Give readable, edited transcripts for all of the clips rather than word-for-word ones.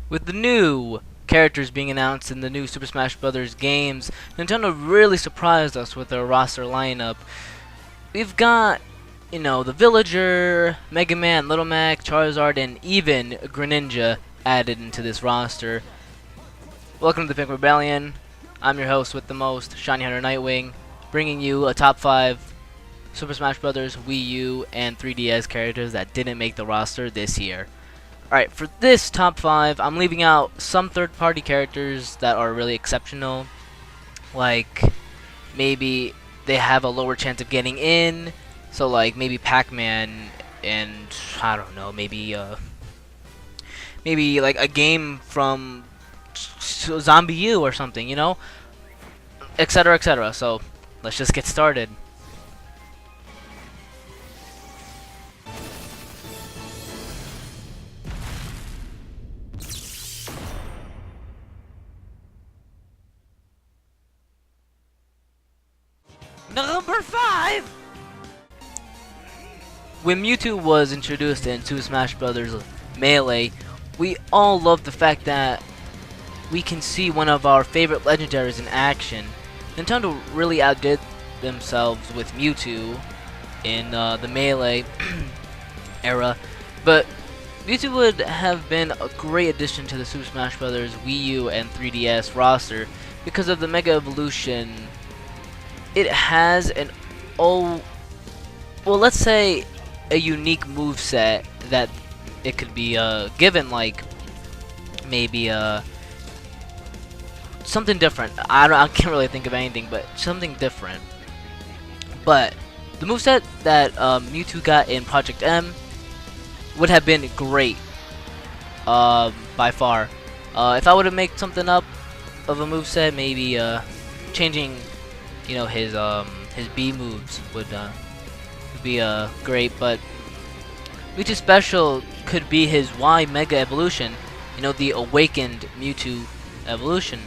With the new characters being announced in the new Super Smash Bros. Games, Nintendo really surprised us with their roster lineup. We've got, the Villager, Mega Man, Little Mac, Charizard, and even Greninja added into this roster. Welcome to the Pink Rebellion. I'm your host with the most, Shinyhunter CvC, bringing you a top 5 Super Smash Bros., Wii U, and 3DS characters that didn't make the roster this year. Alright, for this top 5, I'm leaving out some third-party characters that are really exceptional. Like, maybe they have a lower chance of getting in. So, like, maybe Pac-Man and, I don't know, maybe like a game from Zombie U or something, etc., etc. So, let's just get started. Number 5! When Mewtwo was introduced in Super Smash Bros. Melee, we all loved the fact that we can see one of our favorite legendaries in action. Nintendo really outdid themselves with Mewtwo in the Melee era, but Mewtwo would have been a great addition to the Super Smash Bros. Wii U and 3DS roster because of the Mega Evolution. It has an let's say a unique moveset that it could be given, like maybe something different. I can't really think of anything, but something different. But the moveset that Mewtwo got in Project M would have been great, by far. If I would have made something up of a moveset, maybe changing, his B moves would be great, but Mewtwo Special could be his Y Mega Evolution, the awakened Mewtwo evolution,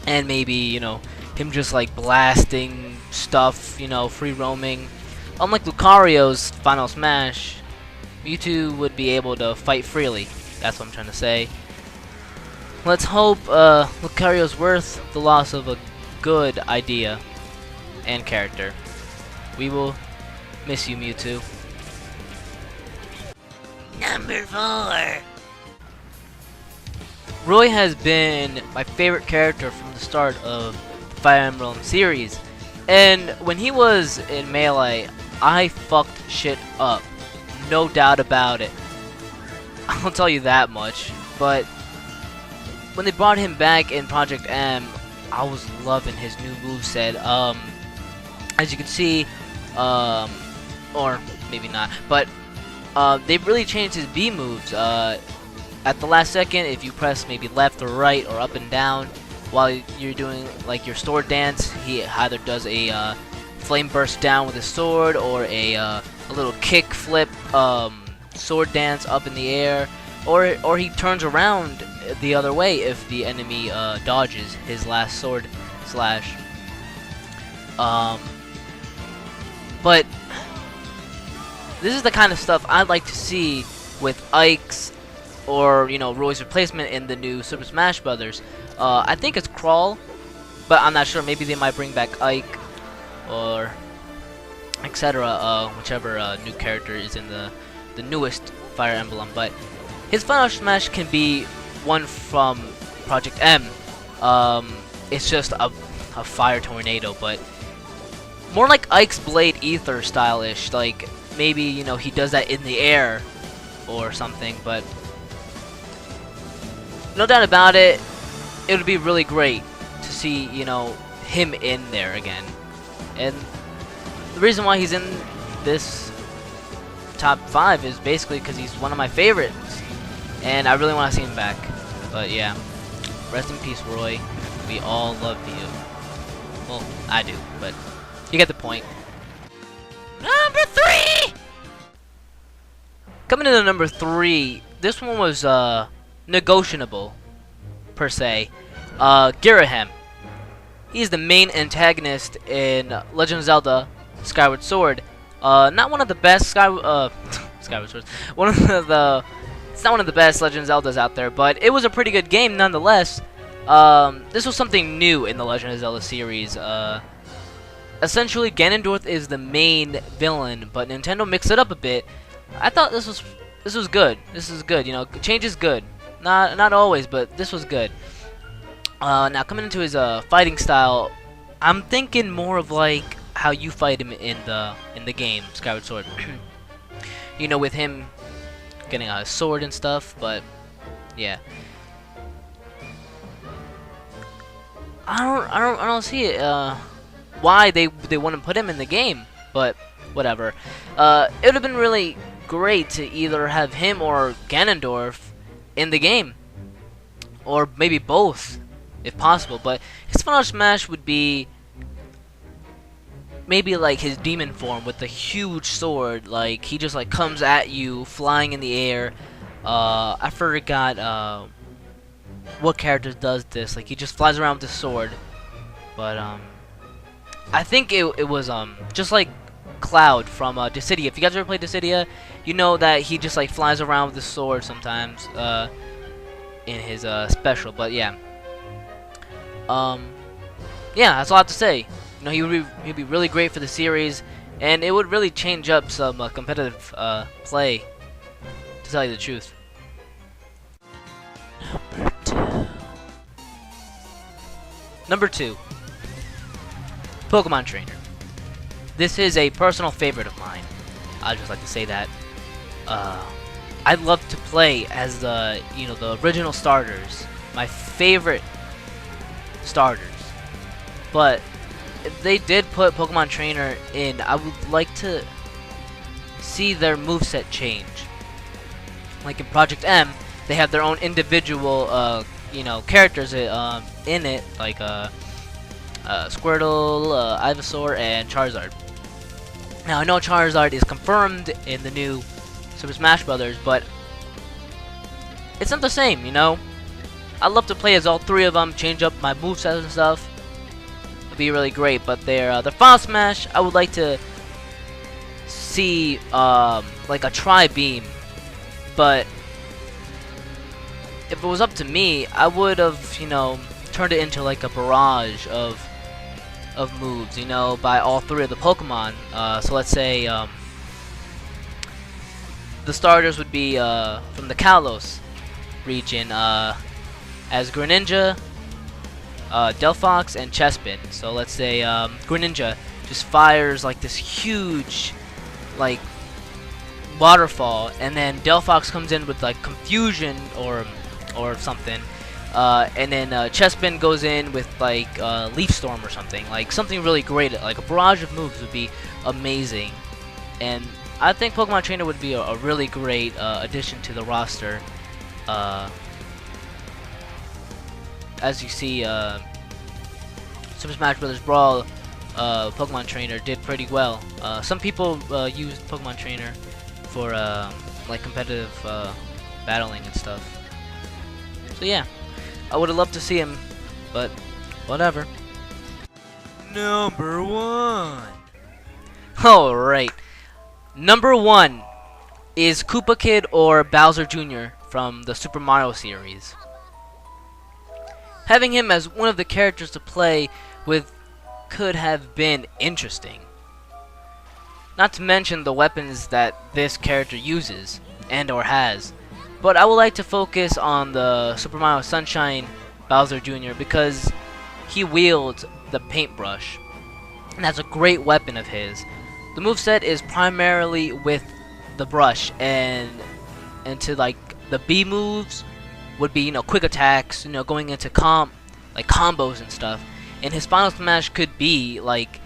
and maybe him just like blasting stuff, free roaming. Unlike Lucario's Final Smash, Mewtwo would be able to fight freely. That's what I'm trying to say. Let's hope Lucario's worth the loss of a good idea and character. We will miss you, Mewtwo. Number 4. Roy has been my favorite character from the start of the Fire Emblem series, and when he was in Melee, I fucked shit up, no doubt about it. I'll tell you that much. But when they brought him back in Project M, I was loving his new moveset. As you can see, or maybe not, but they really changed his B moves. At the last second, if you press maybe left or right or up and down while you're doing like your sword dance, he either does a flame burst down with his sword, or a little kick flip sword dance up in the air, or he turns around the other way if the enemy dodges his last sword slash. But this is the kind of stuff I'd like to see with Ike's or Roy's replacement in the new Super Smash Bros. I think it's Crawl, but I'm not sure. Maybe they might bring back Ike or etc. Whichever new character is in the newest Fire Emblem. But his Final Smash can be one from Project M. It's just a fire tornado, but more like Ike's Blade Ether style-ish. Like maybe he does that in the air or something. But no doubt about it, it would be really great to see him in there again. And the reason why he's in this top 5 is basically because he's one of my favorites, and I really want to see him back. But yeah, rest in peace, Roy. We all love you. Well, I do, but you get the point. Number 3! Coming in at number 3, this one was negotiable, per se. Ghirahim. He's the main antagonist in Legend of Zelda Skyward Sword. Not one of the best Skyward Swords. One of the It's not one of the best Legend of Zeldas out there, but it was a pretty good game nonetheless. This was something new in the Legend of Zelda series. Essentially, Ganondorf is the main villain, but Nintendo mixed it up a bit. I thought this was good. This is good. You know, change is good. Not always, but this was good. Now coming into his fighting style, I'm thinking more of like how you fight him in the game Skyward Sword. You know, with him getting a sword and stuff, but yeah. I don't see it. Why they wouldn't put him in the game, but whatever. It would have been really great to either have him or Ganondorf in the game, or maybe both, if possible. But his final smash would be maybe like his demon form with the huge sword. Like he just like comes at you, flying in the air. I forgot what character does this. Like he just flies around with the sword, but I think it was just like Cloud from Dissidia. If you guys ever played Dissidia, you know that he just like flies around with the sword sometimes in his special. But yeah, yeah, that's all I have to say. You know, he'd be really great for the series, and it would really change up some competitive play, to tell you the truth. Number two, Pokemon Trainer. This is a personal favorite of mine. I'd just like to say that. I'd love to play as the original starters, my favorite starters. But if they did put Pokemon Trainer in, I would like to see their moveset change. Like in Project M, they have their own individual characters in it, like Squirtle, Ivysaur, and Charizard. Now I know Charizard is confirmed in the new Super Smash Brothers, but it's not the same, you know. I'd love to play as all three of them, change up my movesets and stuff. It'd be really great. But their Final Smash, I would like to see like a Tri-Beam. But if it was up to me, I would have, you know, turned it into like a barrage of moves, you know, by all three of the Pokemon. So let's say the starters would be from the Kalos region, as Greninja, Delphox, and Chespin. So let's say Greninja just fires like this huge, like, waterfall, and then Delphox comes in with like Confusion or something. And then Chespin goes in with like Leaf Storm or something, like something really great. Like a barrage of moves would be amazing, and I think Pokemon Trainer would be a really great addition to the roster. As you see, Super Smash Bros. Brawl Pokemon Trainer did pretty well. Some people used Pokemon Trainer for like competitive battling and stuff. So yeah. I would have loved to see him, but whatever. Number one. Alright. Number one is Koopa Kid or Bowser Jr. from the Super Mario series. Having him as one of the characters to play with could have been interesting. Not to mention the weapons that this character uses and or has. But I would like to focus on the Super Mario Sunshine Bowser Jr. because he wields the paintbrush, and that's a great weapon of his. The moveset is primarily with the brush, and to like the B moves would be, you know, quick attacks, you know, going into like combos and stuff. And his final smash could be like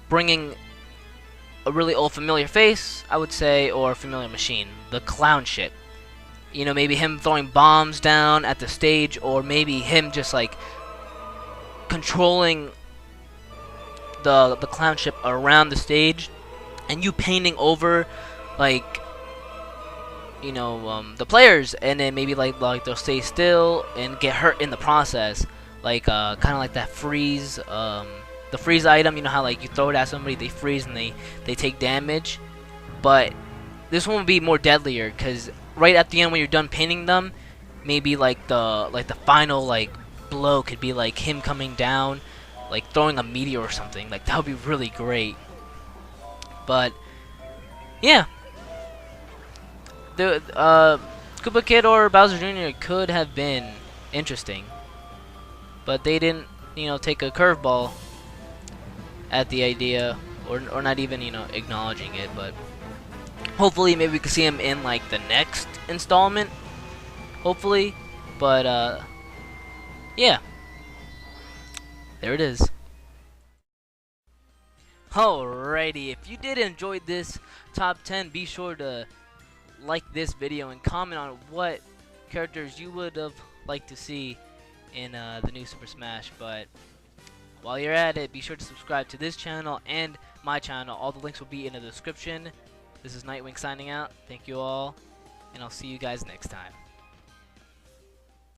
bringing a really old familiar face, I would say, or a familiar machine, the clown ship. You know, maybe him throwing bombs down at the stage, or maybe him just like controlling the clown ship around the stage, and you painting over like, you know, the players, and then maybe like they'll stay still and get hurt in the process, like kind of like that freeze, the freeze item. You know how like you throw it at somebody, they freeze and they take damage, but this one would be more deadlier because right at the end when you're done painting them, maybe like the final like blow could be like him coming down, like throwing a meteor or something. Like that would be really great. But yeah, the Koopa Kid or Bowser Jr. could have been interesting, but they didn't, you know, take a curveball at the idea, or not even, you know, acknowledging it. But hopefully, maybe we can see him in like the next installment. Hopefully, but yeah, there it is. Alrighty, if you did enjoy this top 10, be sure to like this video and comment on what characters you would have liked to see in the new Super Smash. But while you're at it, be sure to subscribe to this channel and my channel. All the links will be in the description. This is KnightWing signing out. Thank you all, and I'll see you guys next time.